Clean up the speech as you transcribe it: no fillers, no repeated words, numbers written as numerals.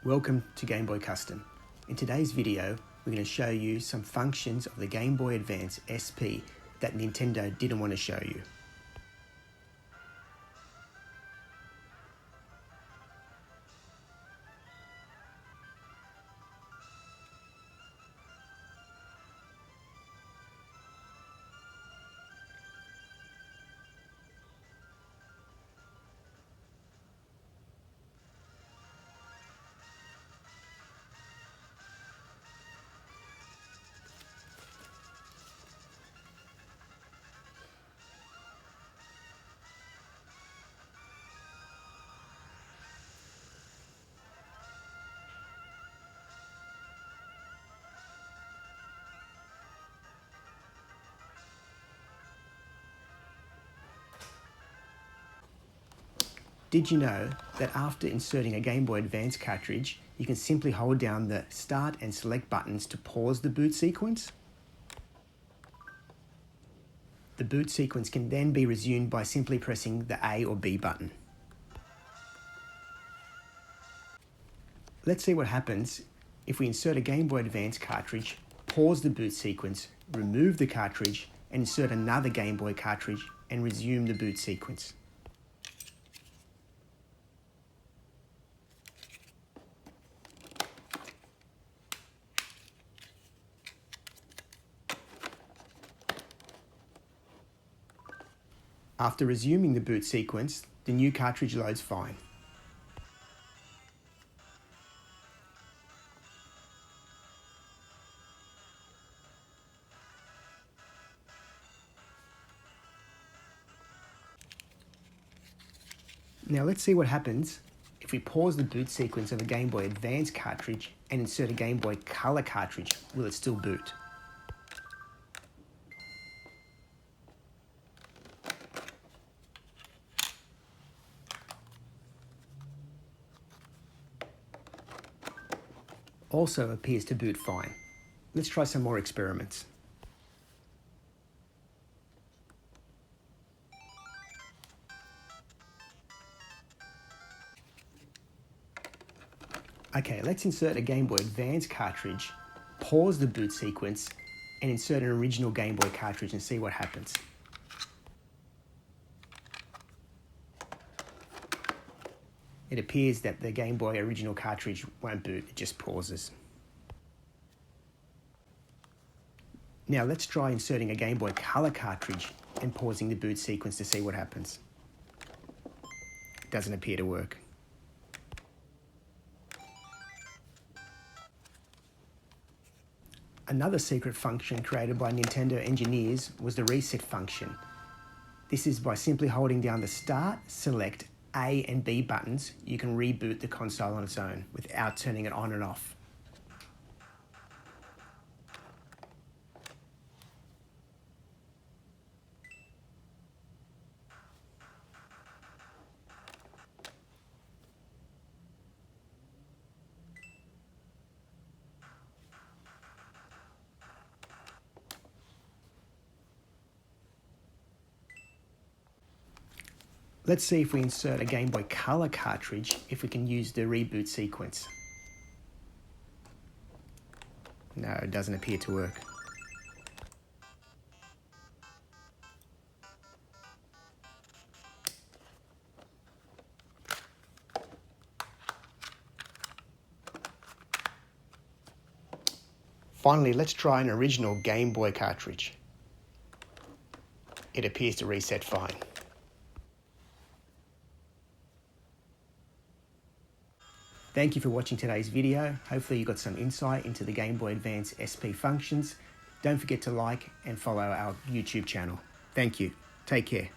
Welcome to Gameboy Custom. In today's video, we're going to show you some functions of the Gameboy Advance SP that Nintendo didn't want to show you. Did you know that after inserting a Game Boy Advance cartridge, you can simply hold down the Start and Select buttons to pause the boot sequence? The boot sequence can then be resumed by simply pressing the A or B button. Let's see what happens if we insert a Game Boy Advance cartridge, pause the boot sequence, remove the cartridge, and insert another Game Boy cartridge and resume the boot sequence. After resuming the boot sequence, the new cartridge loads fine. Now let's see what happens if we pause the boot sequence of a Game Boy Advance cartridge and insert a Game Boy Color cartridge. Will it still boot? Also appears to boot fine. Let's try some more experiments. Okay, let's insert a Game Boy Advance cartridge, pause the boot sequence, and insert an original Game Boy cartridge and see what happens. It appears that the Game Boy original cartridge won't boot, it just pauses. Now let's try inserting a Game Boy Color cartridge and pausing the boot sequence to see what happens. It doesn't appear to work. Another secret function created by Nintendo engineers was the reset function. This is by simply holding down the Start, Select, A and B buttons, you can reboot the console on its own without turning it on and off. Let's see if we insert a Game Boy Color cartridge, if we can use the reboot sequence. No, it doesn't appear to work. Finally, let's try an original Game Boy cartridge. It appears to reset fine. Thank you for watching today's video. Hopefully you got some insight into the Game Boy Advance SP functions. Don't forget to like and follow our YouTube channel. Thank you. Take care.